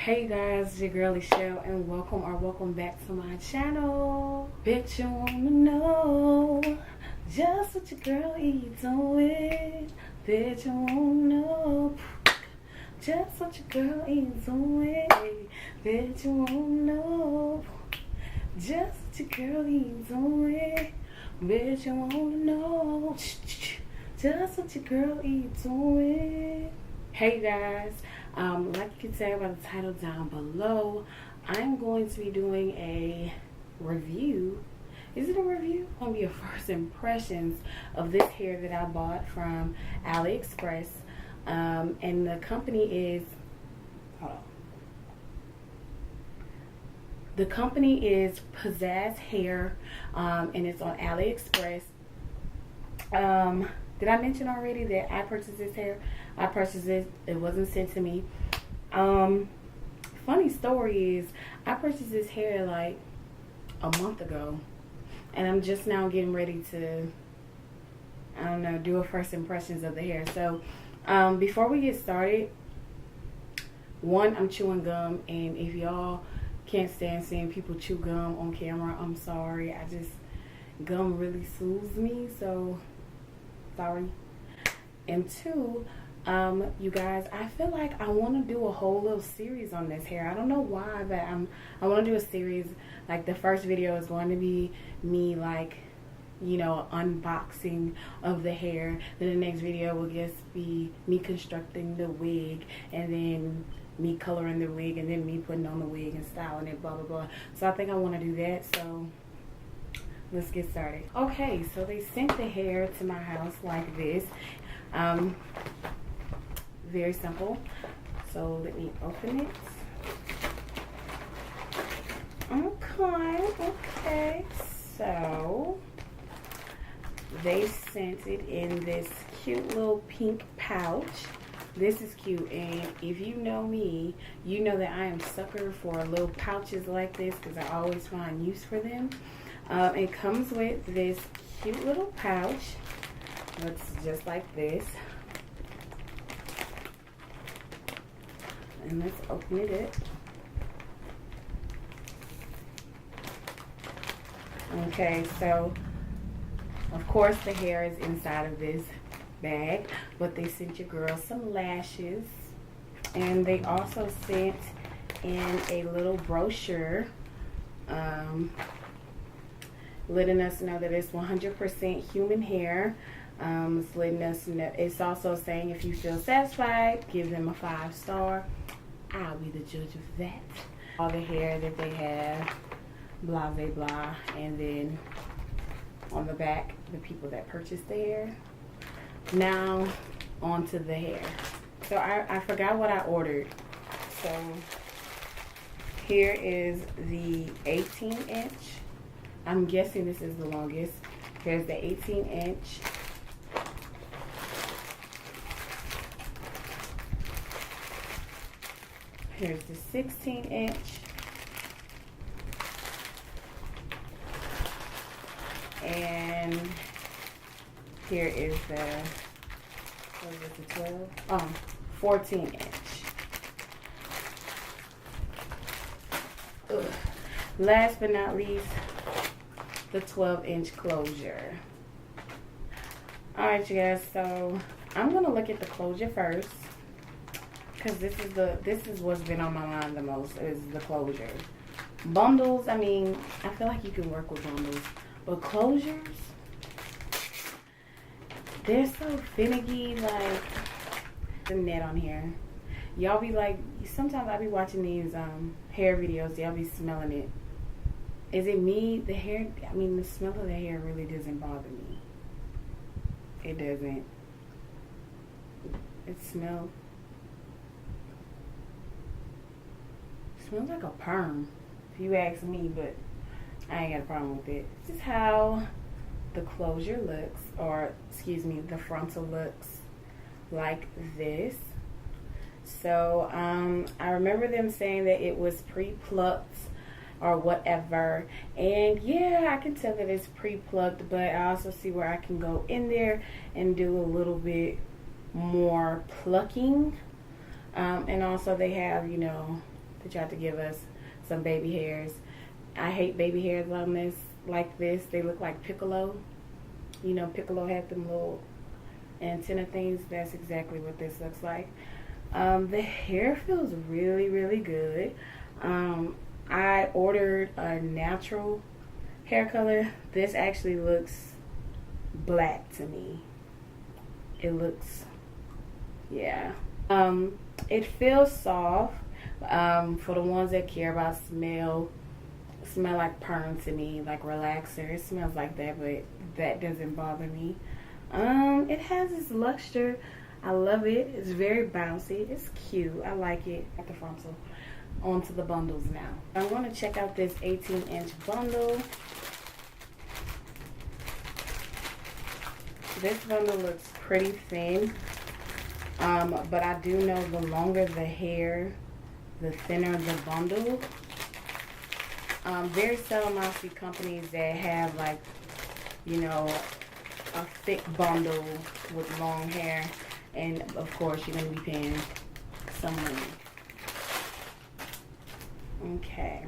Hey guys, it's your girl Echelle and welcome back to my channel. Bitch, you wanna know just what your girl eats on with. Bitch, you wanna know just what your girl eats on with. Bitch, you wanna know just what your girl eats on with. Bitch, you wanna know just what your girl eats on with. Hey guys, like you can tell by the title down below, I'm going to be doing a review. Is it a review? It's going to be a first impressions of this hair that I bought from Aliexpress. And the company is, hold on. The company is PIZAZZ Hair, and it's on Aliexpress. Did I mention already that I purchased this hair? I purchased it. It wasn't sent to me. Funny story is, I purchased this hair like a month ago, and I'm just now getting ready to, I don't know, do a first impressions of the hair. So, before we get started, one, I'm chewing gum, and if y'all can't stand seeing people chew gum on camera, I'm sorry. Gum really soothes me, so sorry. And two, you guys, I feel like I want to do a whole little series on this hair. I don't know why, but I want to do a series. Like, the first video is going to be me, like, you know, unboxing of the hair. Then the next video will just be me constructing the wig, and then me coloring the wig, and then me putting on the wig and styling it, blah blah blah. So I think I want to do that. So let's get started. Okay, so they sent the hair to my house like this. Very simple. So let me open it. Okay. So they sent it in this cute little pink pouch. This is cute, and if you know me, you know that I am a sucker for little pouches like this because I always find use for them. It comes with this cute little pouch. Looks just like this. And let's open it up. Okay, so of course the hair is inside of this bag, but they sent your girl some lashes, and they also sent in a little brochure letting us know that it's 100% human hair. It's letting us know, it's also saying if you feel satisfied, give them a 5-star. I'll be the judge of that. All the hair that they have, blah blah blah, and then on the back, the people that purchased the hair. Now onto the hair. So I forgot what I ordered. So here is the 18-inch. I'm guessing this is the longest. Here's the 18-inch. Here's the 16-inch. And here is the, what is it, the 12? 14-inch. Last but not least, the 12-inch closure. Alright, you guys, so I'm gonna look at the closure first, because this is what's been on my mind the most, is the closure. Bundles, I mean, I feel like you can work with bundles, but closures, they're so finicky. Like, the net on here, y'all be like, sometimes I be watching these hair videos, y'all be smelling it. Is it me? The hair, I mean, the smell of the hair really doesn't bother me. It doesn't. It smells like a perm, if you ask me, but I ain't got a problem with it. This is how the closure looks, or excuse me, the frontal looks like this. So I remember them saying that it was pre-plucked or whatever, and yeah, I can tell that it's pre-plucked, but I also see where I can go in there and do a little bit more plucking. And also they have, you know, They tried to give us some baby hairs. I hate baby hairs on this, like this. They look like Piccolo. You know, Piccolo had them little antenna things. That's exactly what this looks like. The hair feels really, really good. I ordered a natural hair color. This actually looks black to me. It looks, yeah. It feels soft. For the ones that care about smell like perm to me, like relaxer. It smells like that, but that doesn't bother me. It has this luster. I love it. It's very bouncy. It's cute. I like it at the front. So on to the bundles now. I want to check out this 18-inch bundle. This bundle looks pretty thin, but I do know the longer the hair, the thinner the bundle. Very seldom I see companies that have, like, you know, a thick bundle with long hair, and of course you're going to be paying some money. Okay.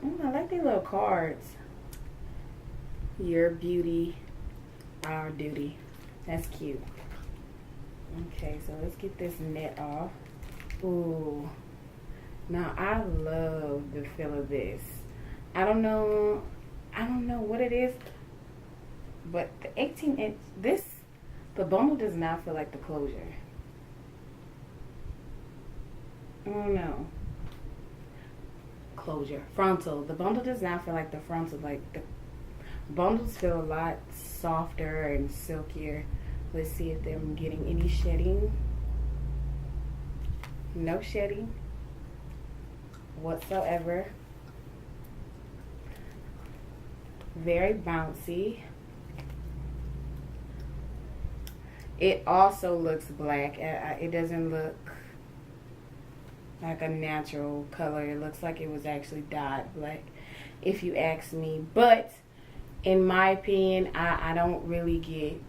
I like these little cards. Your beauty, our duty. That's cute. Okay, so let's get this net off. Ooh. Now I love the feel of this. I don't know what it is, but the 18-inch, the bundle does not feel like the closure. I don't know. Closure. Frontal. The bundle does not feel like the frontal. Like, the bundles feel a lot softer and silkier. Let's see if I'm getting any shedding. No shedding whatsoever. Very bouncy. It also looks black. It doesn't look like a natural color. It looks like it was actually dyed black, if you ask me. But in my opinion, I don't really get,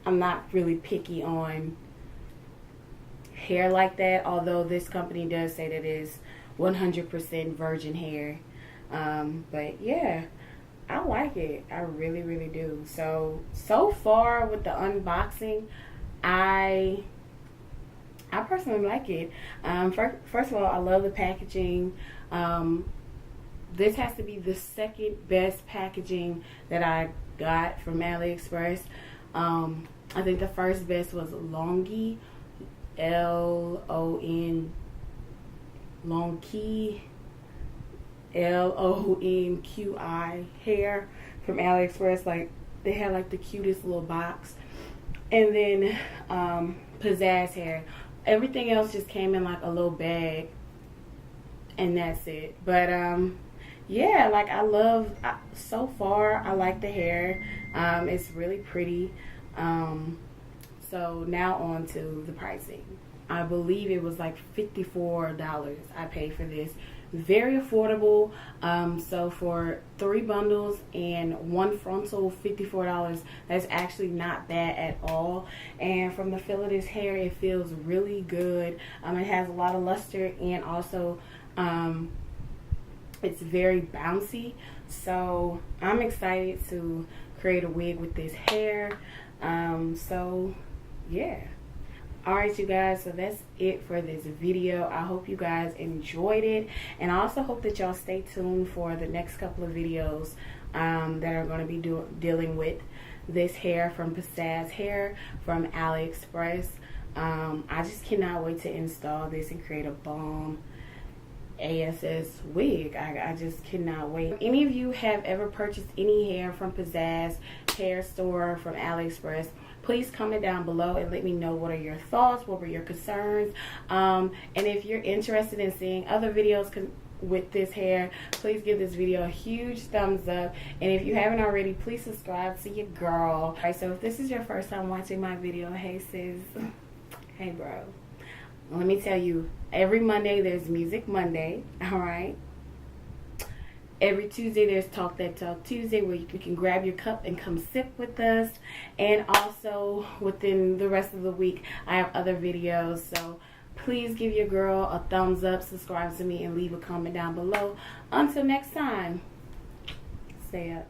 I'm not really picky on hair like that, although this company does say that it is 100% virgin hair. But yeah, I like it. I really, really do. So far with the unboxing, I personally like it. First of all, I love the packaging. This has to be the second best packaging that I got from Aliexpress. I think the first best was Longi, Longi, LONQI hair from Aliexpress. Like, they had like the cutest little box. And then PIZAZZ hair. Everything else just came in like a little bag, and that's it. But yeah, like, so far I like the hair. It's really pretty. So now on to the pricing. I believe it was like $54 I paid for this. Very affordable. So for 3 bundles and 1 frontal, $54, that's actually not bad at all. And from the feel of this hair, it feels really good. It has a lot of luster, and also it's very bouncy. So I'm excited to create a wig with this hair. So yeah. Alright, you guys, so that's it for this video. I hope you guys enjoyed it, and I also hope that y'all stay tuned for the next couple of videos that are going to be dealing with this hair from PIZAZZ hair from Aliexpress. I just cannot wait to install this and create a bomb ASS wig. I just cannot wait. If any of you have ever purchased any hair from PIZAZZ hair store from Aliexpress, please comment down below and let me know what are your thoughts, what were your concerns, and if you're interested in seeing other videos with this hair, please give this video a huge thumbs up, and if you haven't already, please subscribe to your girl. Alright, so if this is your first time watching my video, hey sis, hey bro, let me tell you, every Monday there's Music Monday. Alright, every Tuesday there's Talk That Talk Tuesday, where you can grab your cup and come sip with us. And also within the rest of the week I have other videos. So Please give your girl a thumbs up, subscribe to me, and leave a comment down below. Until next time, stay up.